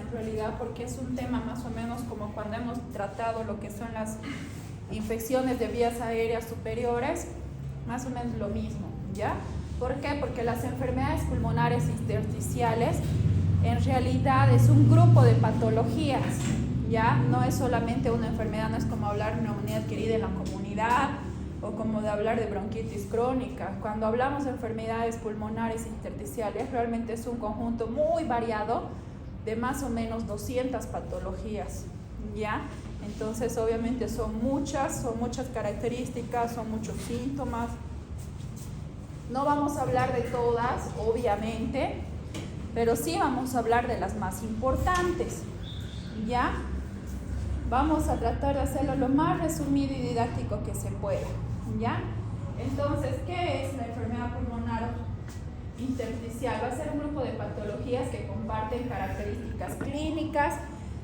en realidad, porque es un tema más o menos como cuando hemos tratado lo que son las infecciones de vías aéreas superiores, más o menos lo mismo, ¿ya? ¿Por qué? Porque las enfermedades pulmonares intersticiales en realidad es un grupo de patologías, ¿ya? No es solamente una enfermedad, no es como hablar de neumonía adquirida en la comunidad o como de hablar de bronquitis crónica. Cuando hablamos de enfermedades pulmonares intersticiales, realmente es un conjunto muy variado de más o menos 200 patologías, ¿ya? Entonces, obviamente son muchas características, son muchos síntomas. No vamos a hablar de todas, obviamente, pero sí vamos a hablar de las más importantes, ¿ya? Vamos a tratar de hacerlo lo más resumido y didáctico que se pueda, ¿ya? Entonces, ¿qué es la enfermedad pulmonar intersticial? Va a ser un grupo de patologías que comparten características clínicas,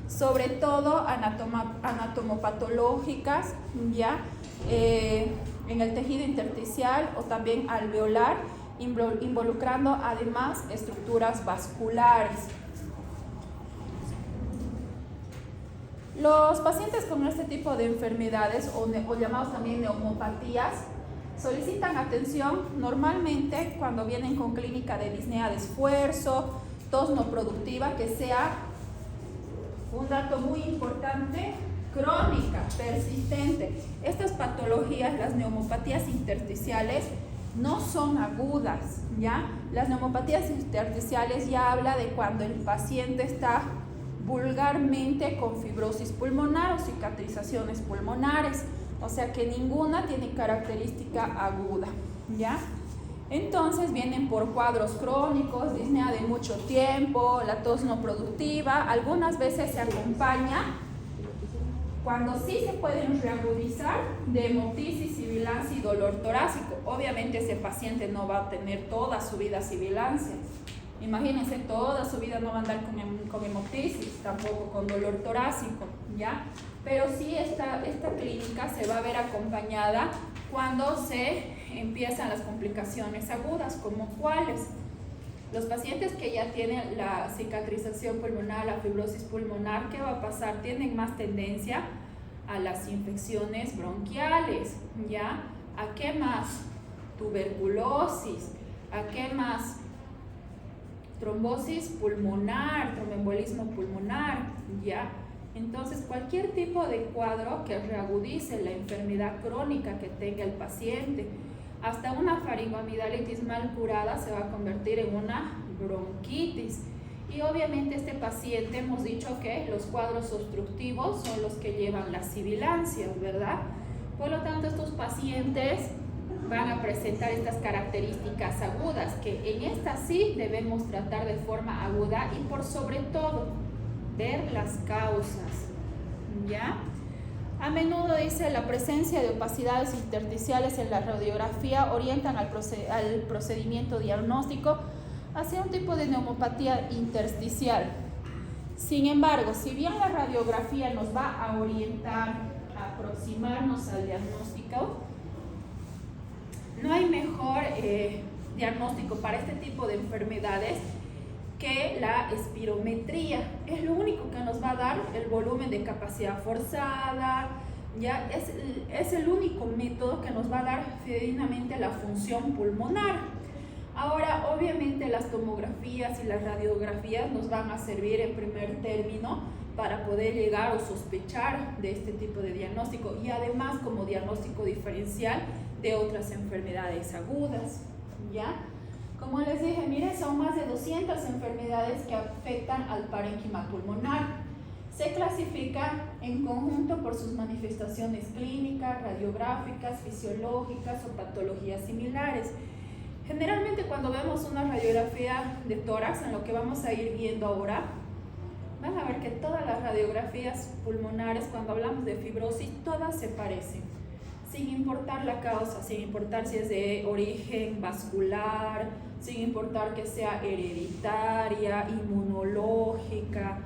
sobre todo anatomopatológicas, ¿ya? En el tejido intersticial o también alveolar, involucrando además estructuras vasculares. Los pacientes con este tipo de enfermedades o llamados también neumopatías solicitan atención normalmente cuando vienen con clínica de disnea de esfuerzo, tos no productiva, que sea un dato muy importante, crónica, persistente. Estas patologías, las neumopatías intersticiales, no son agudas, ¿ya? Las neumopatías intersticiales ya habla de cuando el paciente está vulgarmente con fibrosis pulmonar o cicatrizaciones pulmonares, o sea que ninguna tiene característica aguda, ¿ya? Entonces vienen por cuadros crónicos, disnea de mucho tiempo, la tos no productiva, algunas veces se acompaña, cuando sí se pueden reagudizar, de hemoptisis, sibilancia y dolor torácico. Obviamente ese paciente no va a tener toda su vida sibilancia. Imagínense, toda su vida no va a andar con hemoptisis, tampoco con dolor torácico, ¿ya? Pero sí esta clínica se va a ver acompañada cuando se empiezan las complicaciones agudas, como cuáles. Los pacientes que ya tienen la cicatrización pulmonar, la fibrosis pulmonar, ¿qué va a pasar? Tienen más tendencia a las infecciones bronquiales, ¿ya? ¿A qué más? Tuberculosis. ¿A qué más? Trombosis pulmonar, tromboembolismo pulmonar, ¿ya? Entonces, cualquier tipo de cuadro que reagudice la enfermedad crónica que tenga el paciente, hasta una faringoamidalitis mal curada se va a convertir en una bronquitis. Y obviamente este paciente, hemos dicho que los cuadros obstructivos son los que llevan las sibilancias, ¿verdad? Por lo tanto, estos pacientes van a presentar estas características agudas, que en estas sí debemos tratar de forma aguda y por sobre todo ver las causas, ¿ya? A menudo, dice, la presencia de opacidades intersticiales en la radiografía orientan al procedimiento diagnóstico hacia un tipo de neumopatía intersticial. Sin embargo, si bien la radiografía nos va a orientar, a aproximarnos al diagnóstico, no hay mejor diagnóstico para este tipo de enfermedades que la espirometría. Es lo único que nos va a dar el volumen de capacidad forzada, ya es el único método que nos va a dar fidedignamente la función pulmonar. Ahora, obviamente las tomografías y las radiografías nos van a servir en primer término para poder llegar o sospechar de este tipo de diagnóstico y además como diagnóstico diferencial de otras enfermedades agudas, ¿ya? Como les dije, miren, son más de 200 enfermedades que afectan al parénquima pulmonar. Se clasifica en conjunto por sus manifestaciones clínicas, radiográficas, fisiológicas o patologías similares. Generalmente cuando vemos una radiografía de tórax, en lo que vamos a ir viendo ahora, van a ver que todas las radiografías pulmonares, cuando hablamos de fibrosis, todas se parecen, sin importar la causa, sin importar si es de origen vascular, sin importar que sea hereditaria, inmunológica.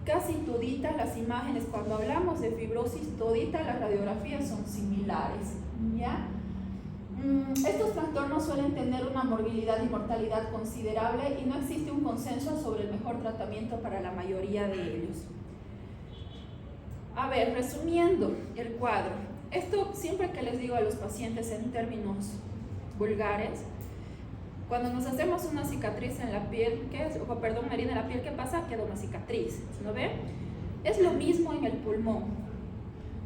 Casi toditas las imágenes, cuando hablamos de fibrosis, toditas las radiografías son similares, ¿ya? Estos trastornos trastornos suelen tener una morbilidad y mortalidad considerable y no existe un consenso sobre el mejor tratamiento para la mayoría de ellos. A ver, resumiendo el cuadro. Esto siempre que les digo a los pacientes en términos vulgares, cuando nos hacemos una cicatriz en la piel, una herida en la piel, ¿qué pasa? Queda una cicatriz, ¿no ven? Es lo mismo en el pulmón.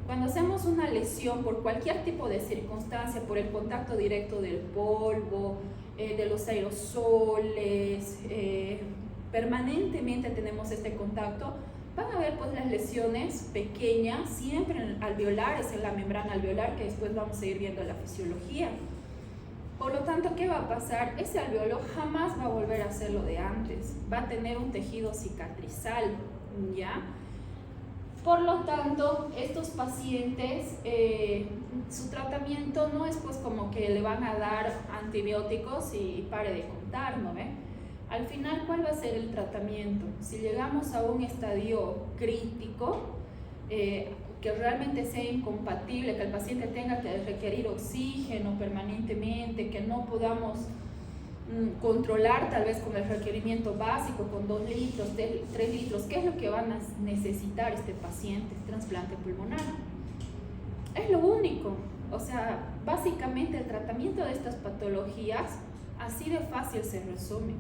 Cuando hacemos una lesión por cualquier tipo de circunstancia, por el contacto directo del polvo, de los aerosoles, permanentemente tenemos este contacto, van a ver pues las lesiones pequeñas, siempre alveolares, en la membrana alveolar, que después vamos a ir viendo la fisiología. Por lo tanto, ¿qué va a pasar? Ese alveolo jamás va a volver a ser lo de antes, va a tener un tejido cicatrizal, ¿ya? Por lo tanto, estos pacientes, su tratamiento no es pues como que le van a dar antibióticos y pare de contar, ¿no ve? Al final, ¿cuál va a ser el tratamiento? Si llegamos a un estadio crítico, que realmente sea incompatible, que el paciente tenga que requerir oxígeno permanentemente, que no podamos controlar tal vez con el requerimiento básico, con 2 litros, 3 litros, ¿qué es lo que van a necesitar este paciente? Trasplante pulmonar. Es lo único. O sea, básicamente el tratamiento de estas patologías así de fácil se resume.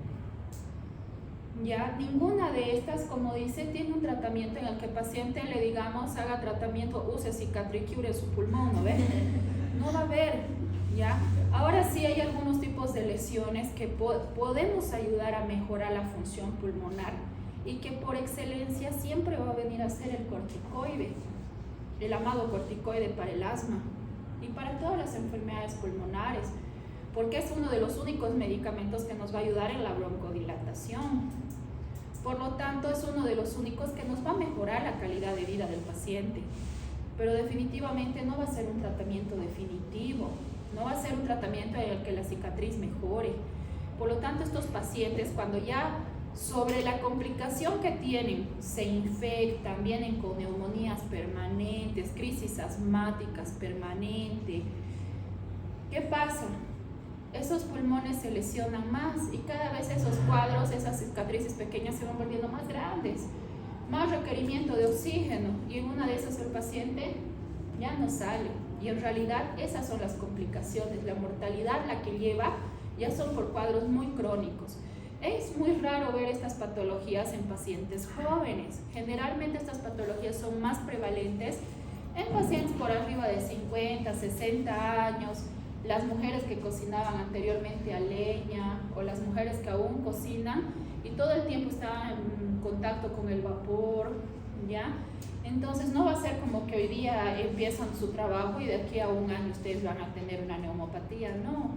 Ya, ninguna de estas, como dice, tiene un tratamiento en el que el paciente le digamos haga tratamiento, use Cicatricure en su pulmón, ¿no ve? No va a haber, ¿ya? Ahora sí hay algunos tipos de lesiones que podemos ayudar a mejorar la función pulmonar y que por excelencia siempre va a venir a ser el corticoide, el amado corticoide para el asma y para todas las enfermedades pulmonares, porque es uno de los únicos medicamentos que nos va a ayudar en la broncodilatación. Por lo tanto, es uno de los únicos que nos va a mejorar la calidad de vida del paciente, pero definitivamente no va a ser un tratamiento definitivo, no va a ser un tratamiento en el que la cicatriz mejore. Por lo tanto, estos pacientes, cuando ya sobre la complicación que tienen, se infectan, vienen con neumonías permanentes, crisis asmáticas permanentes, ¿qué pasa? Esos pulmones se lesionan más y cada vez esos cuadros, esas cicatrices pequeñas se van volviendo más grandes, más requerimiento de oxígeno y en una de esas el paciente ya no sale y en realidad esas son las complicaciones, la mortalidad la que lleva ya son por cuadros muy crónicos. Es muy raro ver estas patologías en pacientes jóvenes, generalmente estas patologías son más prevalentes en pacientes por arriba de 50, 60 años, las mujeres que cocinaban anteriormente a leña o las mujeres que aún cocinan y todo el tiempo están en contacto con el vapor, ¿ya? Entonces no va a ser como que hoy día empiezan su trabajo y de aquí a un año ustedes van a tener una neumopatía, no.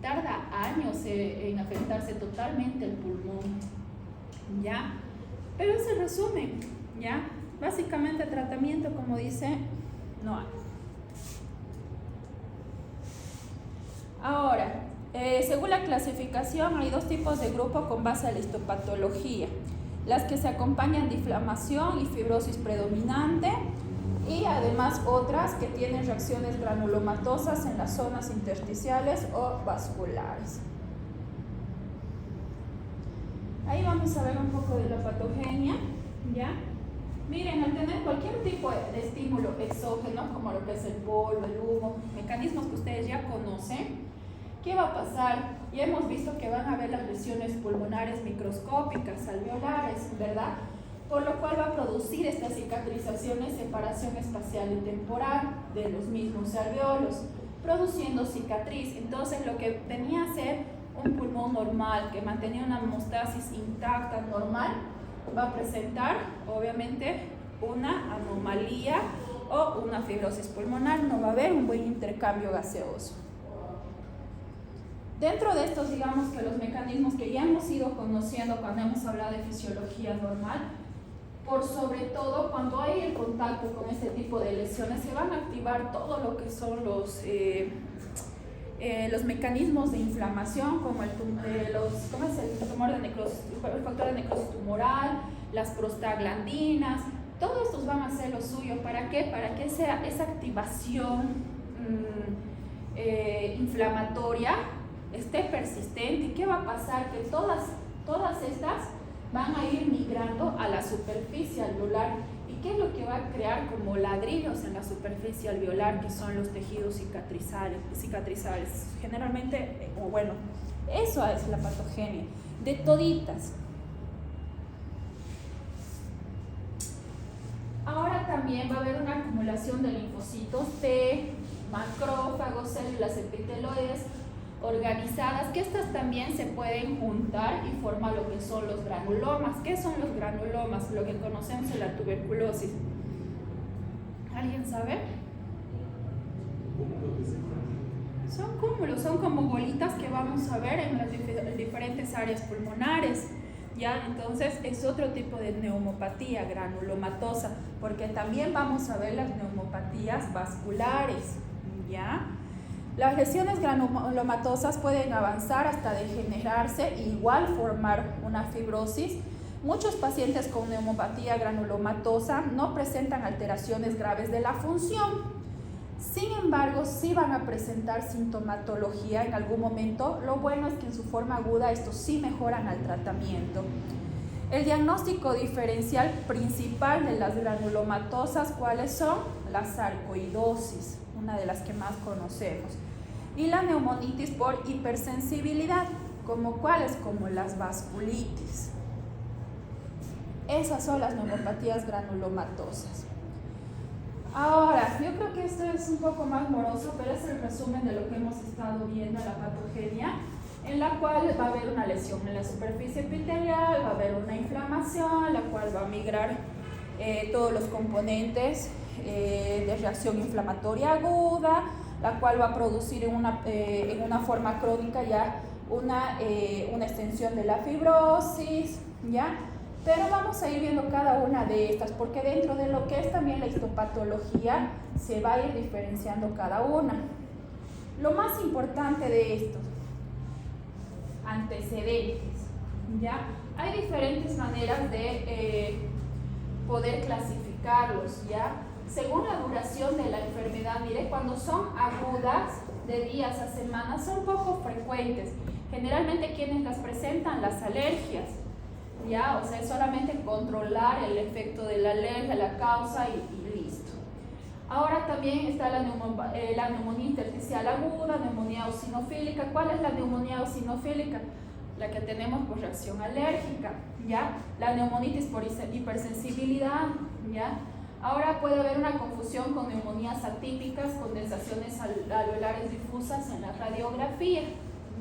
Tarda años en afectarse totalmente el pulmón, ¿ya? Pero es el resumen, ¿ya? Básicamente el tratamiento, como dice, no hay. Ahora, según la clasificación, hay 2 tipos de grupo con base a la histopatología. Las que se acompañan de inflamación y fibrosis predominante y además otras que tienen reacciones granulomatosas en las zonas intersticiales o vasculares. Ahí vamos a ver un poco de la patogenia, ¿ya? Miren, al tener cualquier tipo de estímulo exógeno, como lo que es el polvo, el humo, mecanismos que ustedes ya conocen, ¿qué va a pasar? Ya hemos visto que van a haber las lesiones pulmonares microscópicas, alveolares, ¿verdad? Por lo cual va a producir estas cicatrizaciones, separación espacial y temporal de los mismos alveolos, produciendo cicatriz. Entonces, lo que venía a ser un pulmón normal, que mantenía una hemostasis intacta, normal, va a presentar, obviamente, una anomalía o una fibrosis pulmonar. No va a haber un buen intercambio gaseoso. Dentro de estos, digamos que los mecanismos que ya hemos ido conociendo cuando hemos hablado de fisiología normal, por sobre todo cuando hay el contacto con este tipo de lesiones, se van a activar todo lo que son los mecanismos de inflamación, como el factor de necrosis tumoral, las prostaglandinas, todos estos van a hacer lo suyo. ¿Para qué? Para que esa activación inflamatoria esté persistente. ¿Y qué va a pasar? Que todas estas van a ir migrando a la superficie alveolar. ¿Y qué es lo que va a crear como ladrillos en la superficie alveolar? Que son los tejidos cicatrizales. Generalmente, eso es la patogenia de toditas. Ahora también va a haber una acumulación de linfocitos T, macrófagos, células epiteloides organizadas, que estas también se pueden juntar y formar lo que son los granulomas. ¿Qué son los granulomas? Lo que conocemos en la tuberculosis. ¿Alguien sabe? Son cúmulos, son como bolitas que vamos a ver en las diferentes áreas pulmonares. ¿Ya? Entonces es otro tipo de neumopatía granulomatosa, porque también vamos a ver las neumopatías vasculares. ¿Ya? Las lesiones granulomatosas pueden avanzar hasta degenerarse e igual formar una fibrosis. Muchos pacientes con neumopatía granulomatosa no presentan alteraciones graves de la función. Sin embargo, sí van a presentar sintomatología en algún momento. Lo bueno es que en su forma aguda estos sí mejoran al tratamiento. El diagnóstico diferencial principal de las granulomatosas, ¿cuáles son? La sarcoidosis, una de las que más conocemos, y la neumonitis por hipersensibilidad, como cuáles, como las vasculitis. Esas son las neumopatías granulomatosas. Ahora, yo creo que esto es un poco más moroso, pero es el resumen de lo que hemos estado viendo en la patogenia, en la cual va a haber una lesión en la superficie epitelial, va a haber una inflamación, la cual va a migrar todos los componentes de reacción inflamatoria aguda, la cual va a producir en una forma crónica ya una extensión de la fibrosis, ¿ya? Pero vamos a ir viendo cada una de estas, porque dentro de lo que es también la histopatología se va a ir diferenciando cada una. Lo más importante de estos antecedentes, ¿ya? Hay diferentes maneras de poder clasificarlos, ¿ya? Según la duración de la enfermedad. Mire, cuando son agudas, de días a semanas, son poco frecuentes. Generalmente quienes las presentan, las alergias, ¿ya? O sea, es solamente controlar el efecto de la alergia, la causa y listo. Ahora también está la neumonía intersticial aguda, neumonía eosinofílica. ¿Cuál es la neumonía eosinofílica? La que tenemos por reacción alérgica, ¿ya? La neumonitis por hipersensibilidad, ¿ya? Ahora puede haber una confusión con neumonías atípicas, condensaciones alveolares difusas en la radiografía,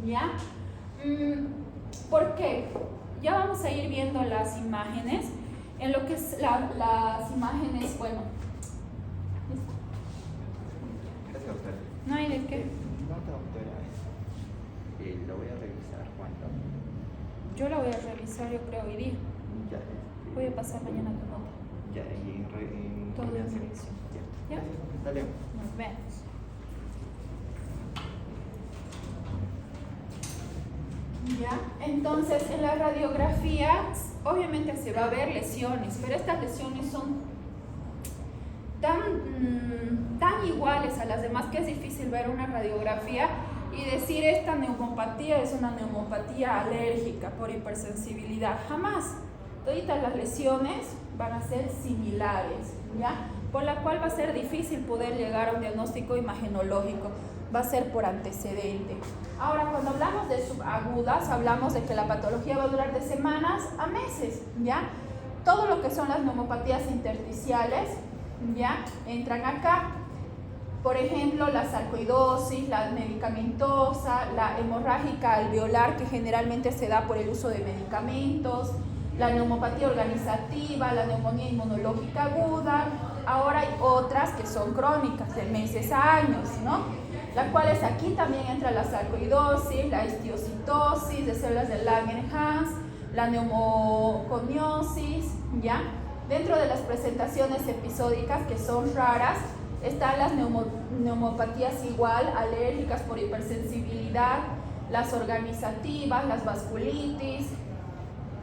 ¿ya? ¿Por qué? Ya vamos a ir viendo las imágenes. En lo que es las imágenes, bueno. Gracias, doctora. No hay de qué. Nota, doctora. Lo voy a revisar cuando. Yo la voy a revisar, yo creo, hoy día. Ya. Voy a pasar mañana tu nota. Ya, y en Todo en revisión. revisión. Ya. ¿Ya? Dale. Nos vemos. ¿Ya? Entonces, en la radiografía, obviamente se va a ver lesiones, pero estas lesiones son tan iguales a las demás que es difícil ver una radiografía y decir esta neumopatía es una neumopatía alérgica por hipersensibilidad. Jamás. Todas las lesiones van a ser similares, ¿ya? Por la cual va a ser difícil poder llegar a un diagnóstico imagenológico. Va a ser por antecedente. Ahora, cuando hablamos de subagudas, hablamos de que la patología va a durar de semanas a meses, ¿ya? Todo lo que son las neumopatías intersticiales, ¿ya? Entran acá. Por ejemplo, la sarcoidosis, la medicamentosa, la hemorrágica alveolar, que generalmente se da por el uso de medicamentos, la neumopatía organizativa, la neumonía inmunológica aguda. Ahora hay otras que son crónicas, de meses a años, ¿no? Las cuales aquí también entra la sarcoidosis, la histiocytosis de células de Langerhans, la neumoconiosis, ¿ya? Dentro de las presentaciones episódicas, que son raras, están las neumopatías igual, alérgicas por hipersensibilidad, las organizativas, las vasculitis.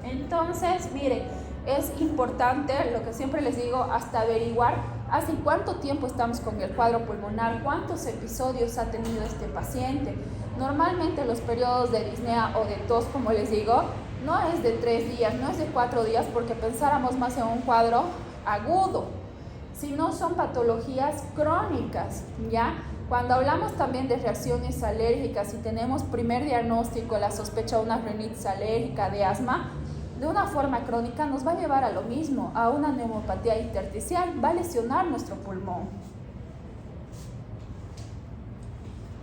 Entonces, mire, es importante, lo que siempre les digo, hasta averiguar ¿Hace cuánto tiempo estamos con el cuadro pulmonar? ¿Cuántos episodios ha tenido este paciente? Normalmente los periodos de disnea o de tos, como les digo, no es de 3 días, no es de 4 días, porque pensáramos más en un cuadro agudo, sino son patologías crónicas, ¿ya? Cuando hablamos también de reacciones alérgicas, si tenemos primer diagnóstico, la sospecha de una rinitis alérgica, de asma, de una forma crónica nos va a llevar a lo mismo, a una neumopatía intersticial, va a lesionar nuestro pulmón.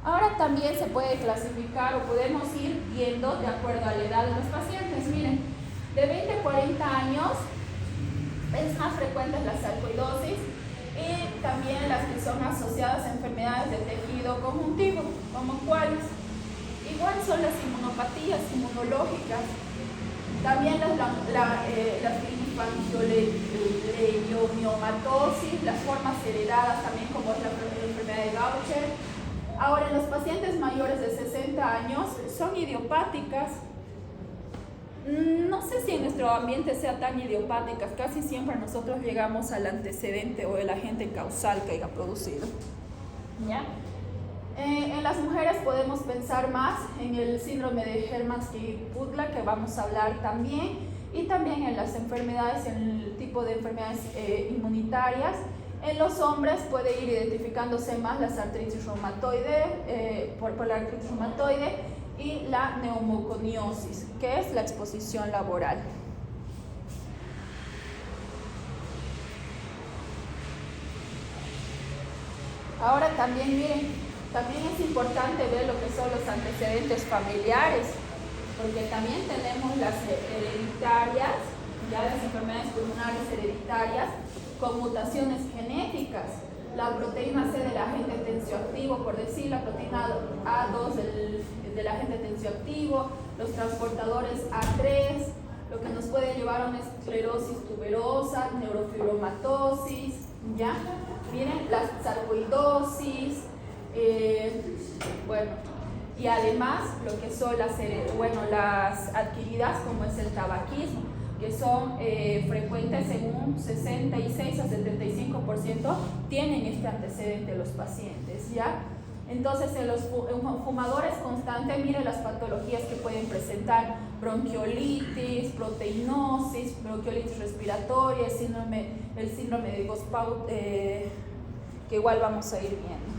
Ahora también se puede clasificar o podemos ir viendo de acuerdo a la edad de los pacientes. Miren, de 20 a 40 años es más frecuente la sarcoidosis y también las que son asociadas a enfermedades de tejido conjuntivo, como cuáles. Igual son las inmunopatías inmunológicas, también las leiomyomatosis, las formas heredadas también como es la enfermedad de Gaucher. Ahora, en los pacientes mayores de 60 años son idiopáticas. No sé si en nuestro ambiente sea tan idiopáticas, casi siempre nosotros llegamos al antecedente o el agente causal que haya producido, ¿ya? En las mujeres podemos pensar más en el síndrome de Hermansky-Pudlak, que vamos a hablar también, y también en las enfermedades, en el tipo de enfermedades inmunitarias. En los hombres puede ir identificándose más la artritis reumatoide, por la artritis reumatoide, y la neumoconiosis, que es la exposición laboral. Ahora también miren, también es importante ver lo que son los antecedentes familiares, porque también tenemos las hereditarias, ya las enfermedades pulmonares hereditarias con mutaciones genéticas. La proteína C del agente tensioactivo, por decir, la proteína A2 del agente tensioactivo, los transportadores A3, lo que nos puede llevar a una esclerosis tuberosa, neurofibromatosis, ¿ya? Miren, la sarcoidosis, y además lo que son las adquiridas, como es el tabaquismo, que son frecuentes en un 66 a 75% tienen este antecedente los pacientes, ¿ya? Entonces, en los fumadores constantes, miren las patologías que pueden presentar: bronquiolitis, proteinosis, bronquiolitis respiratoria, el síndrome de Gospaut, que igual vamos a ir viendo.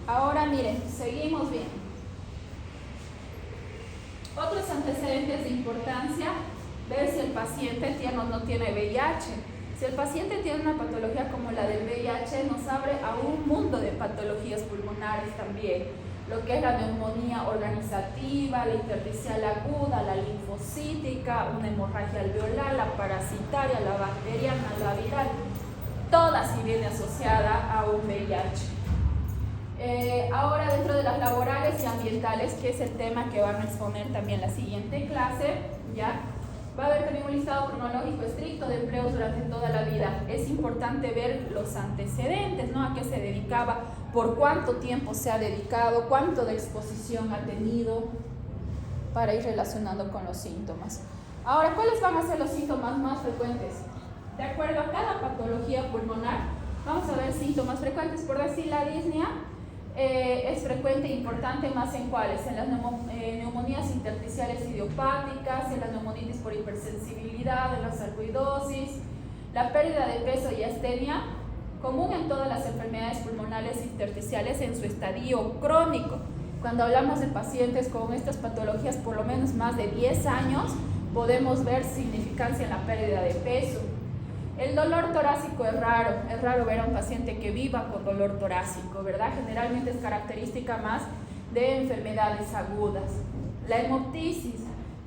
Ahora miren, seguimos viendo. Otros antecedentes de importancia: ver si el paciente tiene o no tiene VIH. Si el paciente tiene una patología como la del VIH, nos abre a un mundo de patologías pulmonares también. Lo que es la neumonía organizativa, la intersticial aguda, la linfocítica, una hemorragia alveolar, la parasitaria, la bacteriana, la viral. Toda sí viene asociada a un VIH. Ahora, dentro de las laborales y ambientales, que es el tema que van a exponer también la siguiente clase, ¿ya? Va a haber también un listado cronológico estricto de empleos durante toda la vida. Es importante ver los antecedentes, ¿no? A qué se dedicaba, por cuánto tiempo se ha dedicado, cuánto de exposición ha tenido, para ir relacionando con los síntomas. Ahora, ¿cuáles van a ser los síntomas más frecuentes? De acuerdo a cada patología pulmonar, vamos a ver síntomas frecuentes. Por decir, la disnea es frecuente e importante más en cuáles, en las neumonías intersticiales idiopáticas, en la neumonitis por hipersensibilidad, en la sarcoidosis, la pérdida de peso y astenia, común en todas las enfermedades pulmonares intersticiales en su estadio crónico. Cuando hablamos de pacientes con estas patologías por lo menos más de 10 años, podemos ver significancia en la pérdida de peso. El dolor torácico es raro ver a un paciente que viva con dolor torácico, ¿verdad? Generalmente es característica más de enfermedades agudas. La hemoptisis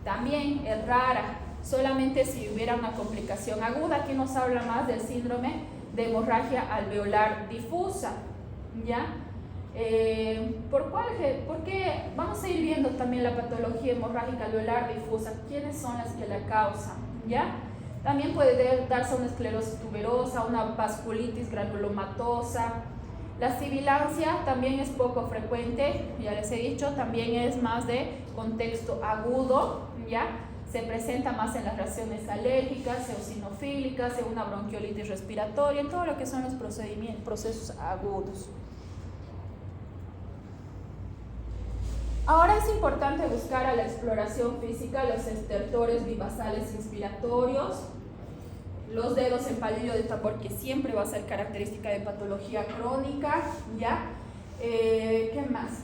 también es rara, solamente si hubiera una complicación aguda. Aquí nos habla más del síndrome de hemorragia alveolar difusa, ¿ya? ¿Por qué? Vamos a ir viendo también la patología hemorrágica alveolar difusa, quiénes son las que la causan, ¿ya? También puede darse una esclerosis tuberosa, una vasculitis granulomatosa. La sibilancia también es poco frecuente, ya les he dicho, también es más de contexto agudo, ¿ya? Se presenta más en las reacciones alérgicas, eosinofílicas, en una bronquiolitis respiratoria, en todo lo que son los procesos agudos. Ahora es importante buscar a la exploración física los estertores bivasales inspiratorios, los dedos en palillo de tambor, que siempre va a ser característica de patología crónica, ¿ya? ¿Qué más?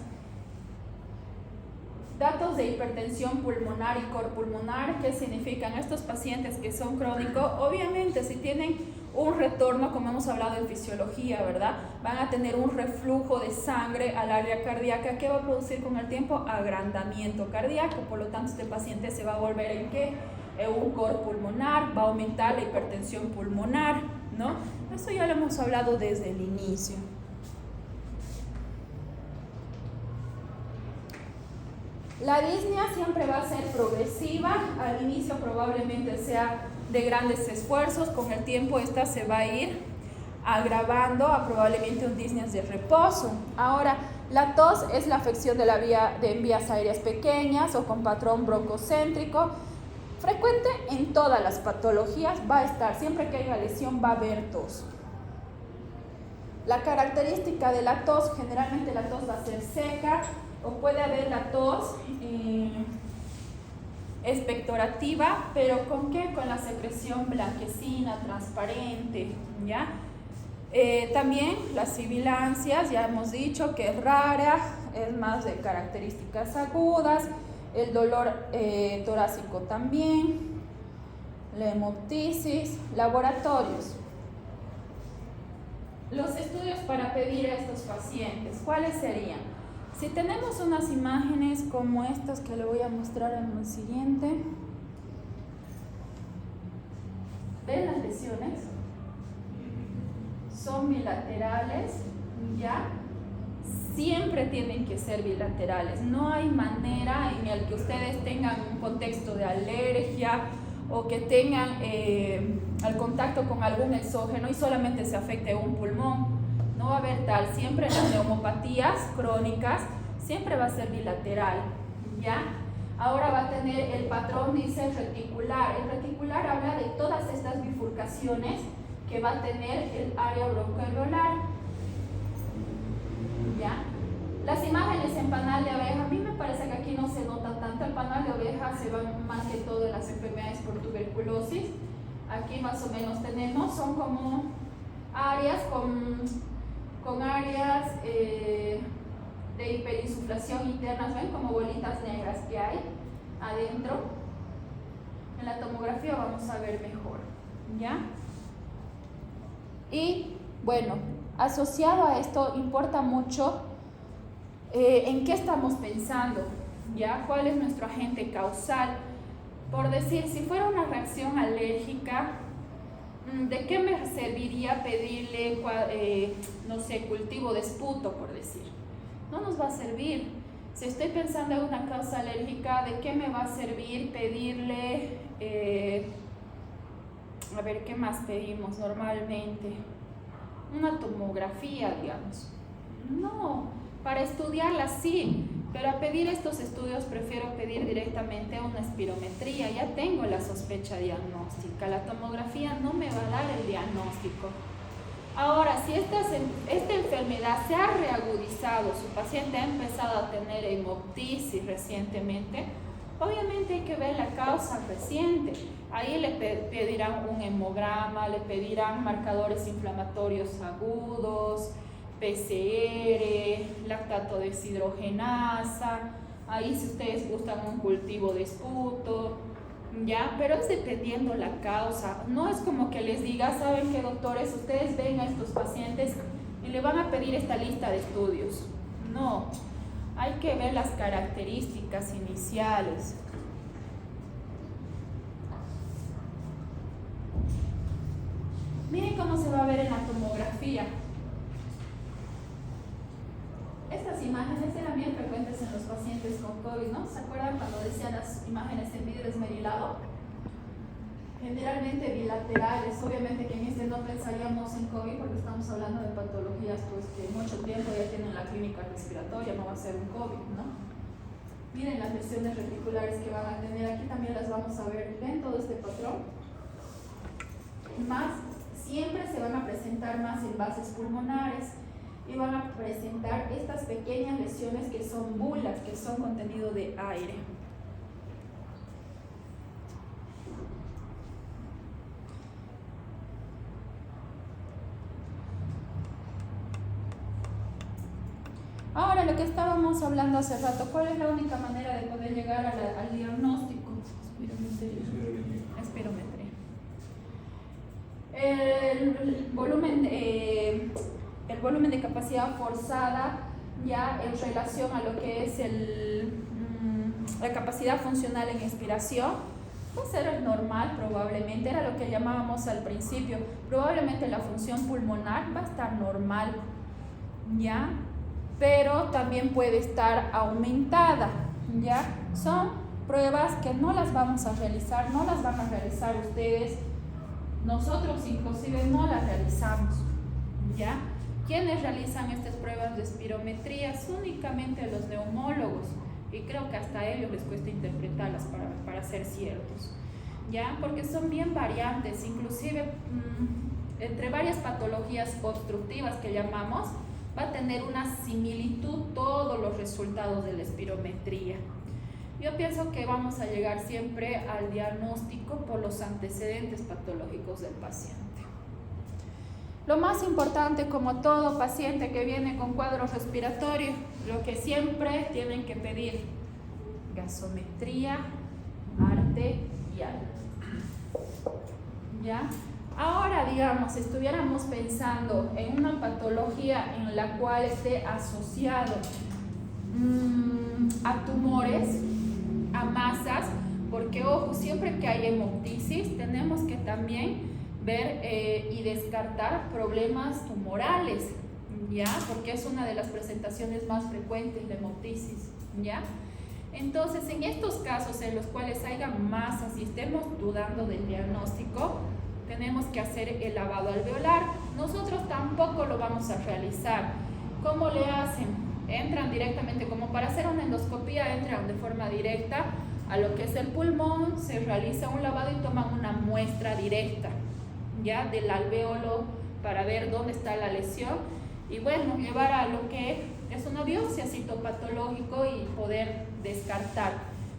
Datos de hipertensión pulmonar y corpulmonar. ¿Qué significan? Estos pacientes que son crónicos, obviamente si tienen un retorno, como hemos hablado en fisiología, ¿verdad? Van a tener un reflujo de sangre al área cardíaca que va a producir con el tiempo agrandamiento cardíaco. Por lo tanto, este paciente se va a volver en ¿qué? En un corpulmonar, va a aumentar la hipertensión pulmonar, ¿no? Eso ya lo hemos hablado desde el inicio. La disnea siempre va a ser progresiva, al inicio probablemente sea de grandes esfuerzos, con el tiempo esta se va a ir agravando a probablemente un disnea de reposo. Ahora, la tos es la afección de vías aéreas pequeñas o con patrón broncocéntrico, frecuente en todas las patologías, va a estar, siempre que haya lesión va a haber tos. La característica de la tos, generalmente la tos va a ser seca, o puede haber la tos expectorativa, pero ¿con qué? Con la secreción blanquecina, transparente, ¿ya? También las sibilancias, ya hemos dicho que es rara, es más de características agudas, el dolor torácico también, la hemoptisis, laboratorios. Los estudios para pedir a estos pacientes, ¿cuáles serían? Si tenemos unas imágenes como estas que le voy a mostrar en el siguiente, ¿ven las lesiones? Son bilaterales, ¿ya? Siempre tienen que ser bilaterales. No hay manera en el que ustedes tengan un contexto de alergia o que tengan el contacto con algún exógeno y solamente se afecte un pulmón. No va a haber tal. Siempre en las neumopatías crónicas siempre va a ser bilateral, ¿ya? Ahora va a tener el patrón, dice reticular. El reticular habla de todas estas bifurcaciones que va a tener el área broncoalveolar, ¿ya? Las imágenes en panal de abeja, a mí me parece que aquí no se nota tanto. El panal de abeja se va más que todo en las enfermedades por tuberculosis. Aquí más o menos tenemos, son como áreas con áreas de hiperinsuflación internas, ven como bolitas negras que hay adentro. En la tomografía vamos a ver mejor, ¿ya? Y bueno, asociado a esto importa mucho en qué estamos pensando, ¿ya? ¿Cuál es nuestro agente causal? Por decir, si fuera una reacción alérgica, ¿de qué me serviría pedirle, no sé, cultivo de esputo, por decir? No nos va a servir. Si estoy pensando en una causa alérgica, ¿de qué me va a servir pedirle? A ver, ¿qué más pedimos normalmente? Una tomografía, digamos. No, para estudiarla sí, pero a pedir estos estudios prefiero pedir directamente una espirometría. Ya tengo la sospecha diagnóstica. La tomografía no me va a dar el diagnóstico. Ahora, si esta enfermedad se ha reagudizado, su paciente ha empezado a tener hemoptisis recientemente, obviamente hay que ver la causa reciente. Ahí le pedirán un hemograma, le pedirán marcadores inflamatorios agudos, PCR, lactato deshidrogenasa. Ahí, si ustedes gustan, un cultivo de esputo, ¿ya? Pero es dependiendo la causa. No es como que les diga, ¿saben qué, doctores? Ustedes ven a estos pacientes y le van a pedir esta lista de estudios. No, hay que ver las características iniciales. Miren cómo se va a ver en la tomografía. Estas imágenes eran bien frecuentes en los pacientes con COVID, ¿no? ¿Se acuerdan cuando decían las imágenes en vidrio esmerilado? Generalmente bilaterales. Obviamente que en este no pensaríamos en COVID porque estamos hablando de patologías pues que mucho tiempo ya tienen la clínica respiratoria, no va a ser un COVID, ¿no? Miren las lesiones reticulares que van a tener, aquí también las vamos a ver. ¿Ven todo este patrón? Siempre se van a presentar más envases pulmonares y van a presentar estas pequeñas lesiones que son bulas, que son contenido de aire. Ahora, lo que estábamos hablando hace rato, ¿cuál es la única manera de poder llegar al diagnóstico? Espirometría. El volumen de capacidad forzada, ya en relación a lo que es la capacidad funcional en expiración, va a ser el normal probablemente, era lo que llamábamos al principio. Probablemente la función pulmonar va a estar normal, ¿ya? Pero también puede estar aumentada, ¿ya? Son pruebas que no las vamos a realizar, no las van a realizar ustedes, nosotros inclusive no las realizamos, ¿ya? ¿Quiénes realizan estas pruebas de espirometría? Únicamente los neumólogos, y creo que hasta a ellos les cuesta interpretarlas para ser ciertos, ¿ya? Porque son bien variantes, inclusive entre varias patologías obstructivas que llamamos, va a tener una similitud todos los resultados de la espirometría. Yo pienso que vamos a llegar siempre al diagnóstico por los antecedentes patológicos del paciente. Lo más importante, como todo paciente que viene con cuadro respiratorio, lo que siempre tienen que pedir: gasometría arterial. ¿Ya? Ahora, digamos, si estuviéramos pensando en una patología en la cual esté asociado a tumores, a masas, porque ojo, siempre que hay hemoptisis tenemos que también ver y descartar problemas tumorales, ¿ya? Porque es una de las presentaciones más frecuentes de hemoptisis, ¿ya? Entonces, en estos casos en los cuales haya masas y estemos dudando del diagnóstico, tenemos que hacer el lavado alveolar. Nosotros tampoco lo vamos a realizar. ¿Cómo le hacen? Entran directamente, como para hacer una endoscopía, entran de forma directa a lo que es el pulmón, se realiza un lavado y toman una muestra directa, ya, del alvéolo para ver dónde está la lesión y bueno, llevar a lo que es una biopsia citopatológico y poder descartar.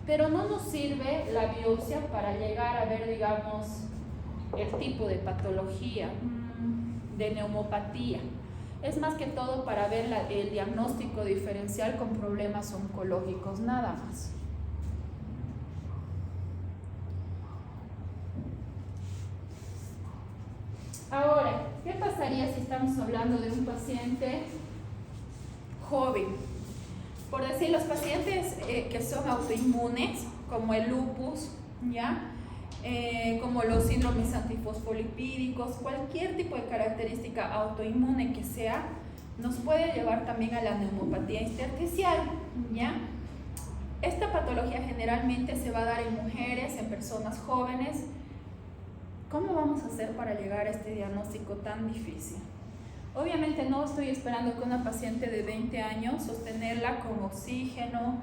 Pero no nos sirve la biopsia para llegar a ver, digamos, el tipo de patología, de neumopatía. Es más que todo para ver el diagnóstico diferencial con problemas oncológicos, nada más. Ahora, ¿qué pasaría si estamos hablando de un paciente joven? Por decir, los pacientes que son autoinmunes, como el lupus, ¿ya? Como los síndromes antifosfolipídicos, cualquier tipo de característica autoinmune que sea, nos puede llevar también a la neumopatía intersticial, ¿ya? Esta patología generalmente se va a dar en mujeres, en personas jóvenes. ¿Cómo vamos a hacer para llegar a este diagnóstico tan difícil? Obviamente no estoy esperando que una paciente de 20 años sostenerla con oxígeno.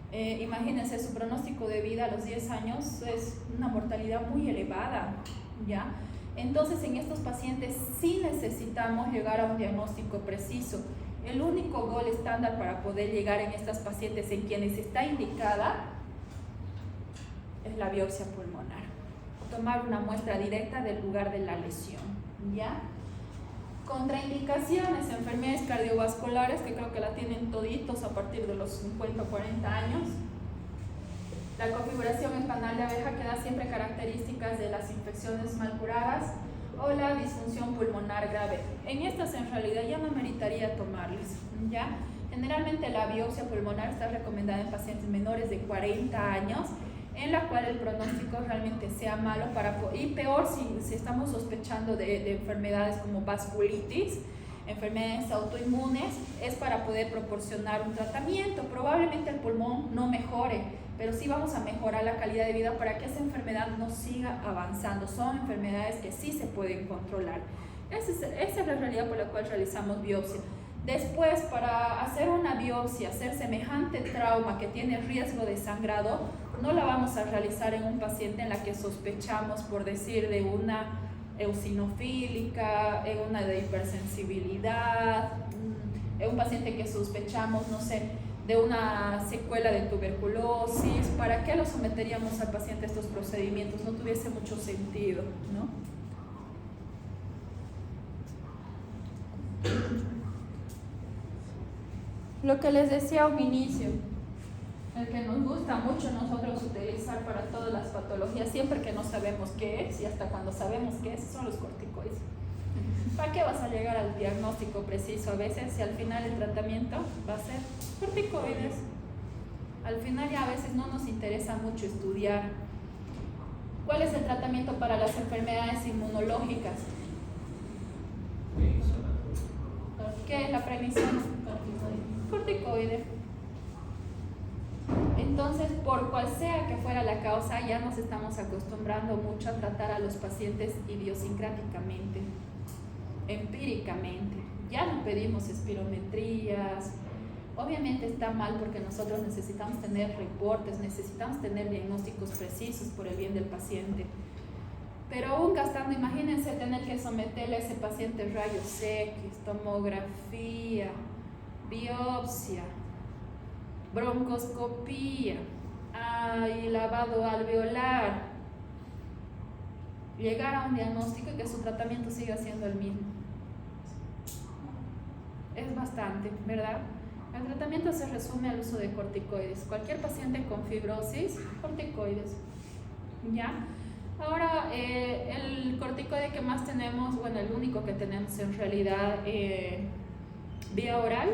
Imagínense, su pronóstico de vida a los 10 años es una mortalidad muy elevada, ¿ya? Entonces, en estos pacientes sí necesitamos llegar a un diagnóstico preciso. El único gol estándar para poder llegar en estas pacientes en quienes está indicada es la biopsia pulmonar. Tomar una muestra directa del lugar de la lesión, ¿ya? Contraindicaciones, enfermedades cardiovasculares, que creo que la tienen toditos a partir de los 50 o 40 años. La configuración espinal de abeja, que da siempre características de las infecciones mal curadas, o la disfunción pulmonar grave. En estas en realidad ya no meritaría tomarles, ¿ya? Generalmente la biopsia pulmonar está recomendada en pacientes menores de 40 años, en la cual el pronóstico realmente sea malo, y peor si estamos sospechando de enfermedades como vasculitis, enfermedades autoinmunes, es para poder proporcionar un tratamiento. Probablemente el pulmón no mejore, pero sí vamos a mejorar la calidad de vida para que esa enfermedad no siga avanzando. Son enfermedades que sí se pueden controlar. Esa es la realidad por la cual realizamos biopsia. Después, para hacer una biopsia, hacer semejante trauma que tiene riesgo de sangrado, no la vamos a realizar en un paciente en la que sospechamos, por decir, de una eosinofílica, en una de hipersensibilidad, en un paciente que sospechamos, no sé, de una secuela de tuberculosis. ¿Para qué lo someteríamos al paciente a estos procedimientos? No tuviese mucho sentido, ¿no? Lo que les decía a un inicio, el que nos gusta mucho nosotros utilizar para todas las patologías, siempre que no sabemos qué es y hasta cuando sabemos qué es, son los corticoides. ¿Para qué vas a llegar al diagnóstico preciso a veces si al final el tratamiento va a ser corticoides? Al final ya a veces no nos interesa mucho estudiar. ¿Cuál es el tratamiento para las enfermedades inmunológicas? ¿Qué es la prednisona? Corticoide. Entonces, por cual sea que fuera la causa, ya nos estamos acostumbrando mucho a tratar a los pacientes idiosincráticamente, empíricamente. Ya no pedimos espirometrías. Obviamente está mal porque nosotros necesitamos tener reportes, necesitamos tener diagnósticos precisos por el bien del paciente. Pero aún gastando, imagínense tener que someterle a ese paciente rayos X, tomografía, biopsia, broncoscopía, y lavado alveolar, llegar a un diagnóstico y que su tratamiento siga siendo el mismo. Es bastante, ¿verdad? El tratamiento se resume al uso de corticoides. Cualquier paciente con fibrosis, corticoides. ¿Ya? Ahora, el corticoide que más tenemos, bueno, el único que tenemos en realidad vía oral,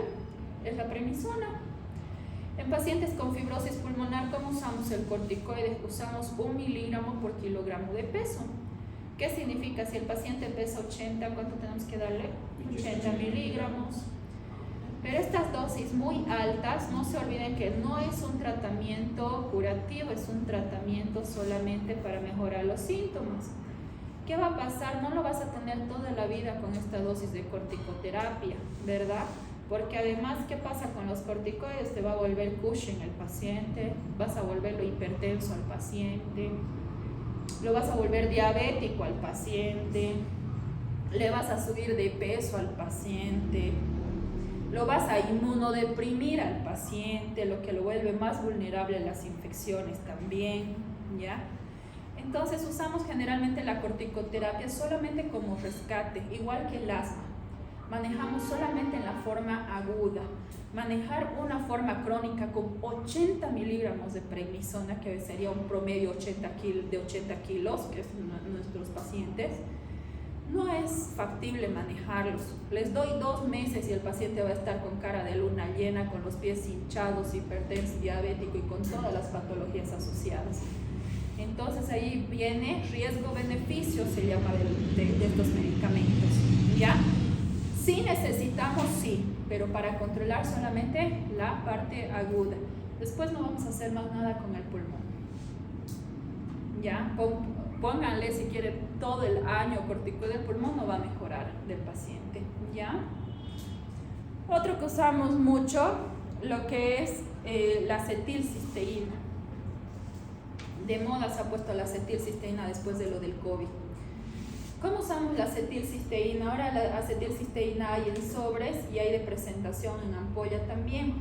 es la prednisona. En pacientes con fibrosis pulmonar, ¿cómo usamos el corticoide? Usamos 1 miligramo por kilogramo de peso. ¿Qué significa? Si el paciente pesa 80, ¿cuánto tenemos que darle? 80 miligramos. Pero estas dosis muy altas, no se olviden que no es un tratamiento curativo, es un tratamiento solamente para mejorar los síntomas. ¿Qué va a pasar? No lo vas a tener toda la vida con esta dosis de corticoterapia, ¿verdad? Porque además, ¿qué pasa con los corticoides? Te va a volver Cushing el paciente, vas a volverlo hipertenso al paciente, lo vas a volver diabético al paciente, le vas a subir de peso al paciente, lo vas a inmunodeprimir al paciente, lo que lo vuelve más vulnerable a las infecciones también, ¿ya? Entonces usamos generalmente la corticoterapia solamente como rescate, igual que el asma. Manejamos solamente en la forma aguda. Manejar una forma crónica con 80 miligramos de prednisona, que sería un promedio de 80 kilos, que es nuestros pacientes, no es factible manejarlos. Les doy 2 meses y el paciente va a estar con cara de luna llena, con los pies hinchados, hipertenso, diabético y con todas las patologías asociadas. Entonces ahí viene riesgo-beneficio, se llama, de estos medicamentos, ¿ya? Sí necesitamos, sí, pero para controlar solamente la parte aguda. Después no vamos a hacer más nada con el pulmón. ¿Ya? Pónganle si quieren todo el año corticoide del pulmón, no va a mejorar del paciente. ¿Ya? Otro que usamos mucho, lo que es la acetilcisteína. De moda se ha puesto la acetilcisteína después de lo del COVID. ¿Cómo usamos la acetilcisteína? Ahora la acetilcisteína hay en sobres y hay de presentación en ampolla también.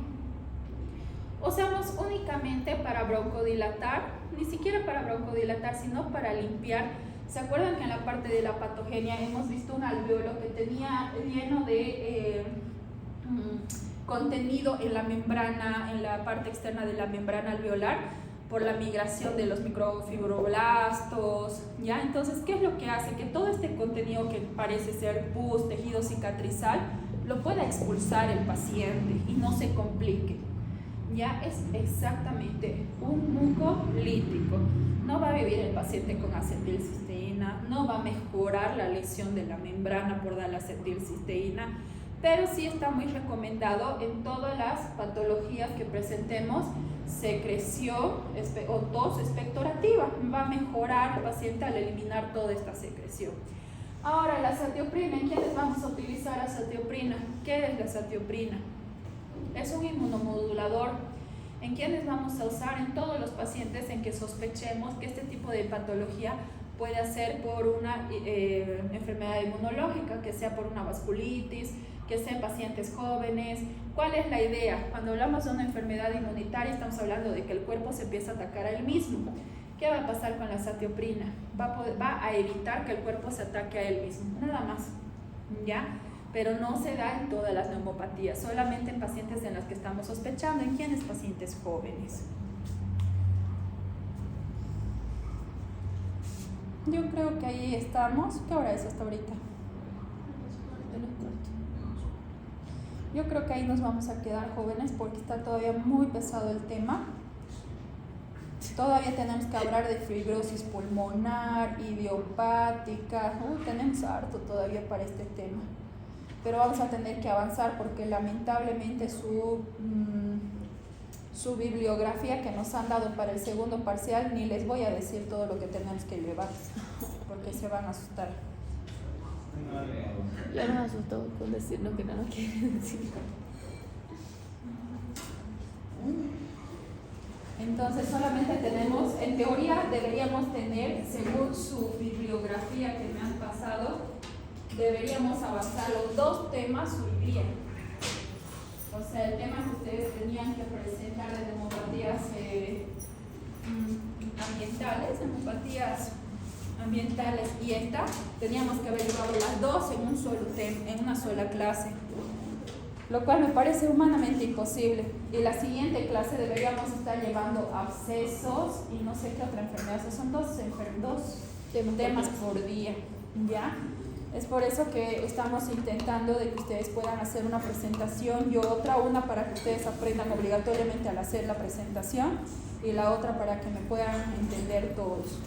Usamos únicamente para broncodilatar, ni siquiera para broncodilatar, sino para limpiar. ¿Se acuerdan que en la parte de la patogenia hemos visto un alveolo que tenía lleno de contenido en la membrana, en la parte externa de la membrana alveolar, por la migración de los microfibroblastos, ¿ya? Entonces, ¿qué es lo que hace? Que todo este contenido que parece ser pus, tejido cicatrizal, lo pueda expulsar el paciente y no se complique. Ya es exactamente un mucolítico. No va a vivir el paciente con acetilcisteína, no va a mejorar la lesión de la membrana por dar la acetilcisteína, pero sí está muy recomendado en todas las patologías que presentemos secreción o tos expectorativa. Va a mejorar el paciente al eliminar toda esta secreción. Ahora, la azatioprina, ¿en quiénes vamos a utilizar azatioprina? Satioprina. ¿Qué es la satioprina? Es un inmunomodulador en quienes vamos a usar en todos los pacientes en que sospechemos que este tipo de patología puede ser por una enfermedad inmunológica, que sea por una vasculitis, que sea en pacientes jóvenes. ¿Cuál es la idea? Cuando hablamos de una enfermedad inmunitaria estamos hablando de que el cuerpo se empieza a atacar a él mismo. ¿Qué va a pasar con la satioprina? Va a evitar que el cuerpo se ataque a él mismo, nada más, ¿ya? Pero no se da en todas las neumopatías, solamente en pacientes en las que estamos sospechando. ¿En quiénes? Pacientes jóvenes. Yo creo que ahí estamos. ¿Qué hora es hasta ahorita? Yo creo que ahí nos vamos a quedar, jóvenes, porque está todavía muy pesado el tema. Todavía tenemos que hablar de fibrosis pulmonar, idiopática. Tenemos harto todavía para este tema. Pero vamos a tener que avanzar porque lamentablemente su bibliografía que nos han dado para el segundo parcial, ni les voy a decir todo lo que tenemos que llevar, porque se van a asustar. Ya nos asustó con decir lo que no nos quieren decir. Entonces solamente tenemos, en teoría deberíamos tener, según su bibliografía que me han pasado, deberíamos avanzar los 2 temas hoy día. O sea, el tema que ustedes tenían que presentar de neumopatías ambientales y esta, teníamos que haber llevado las 2 en un solo tema, en una sola clase, lo cual me parece humanamente imposible. Y la siguiente clase deberíamos estar llevando abscesos y no sé qué otra enfermedad. O sea, son 2 temas por día, ¿ya? Es por eso que estamos intentando de que ustedes puedan hacer una presentación y una para que ustedes aprendan obligatoriamente al hacer la presentación y la otra para que me puedan entender todos.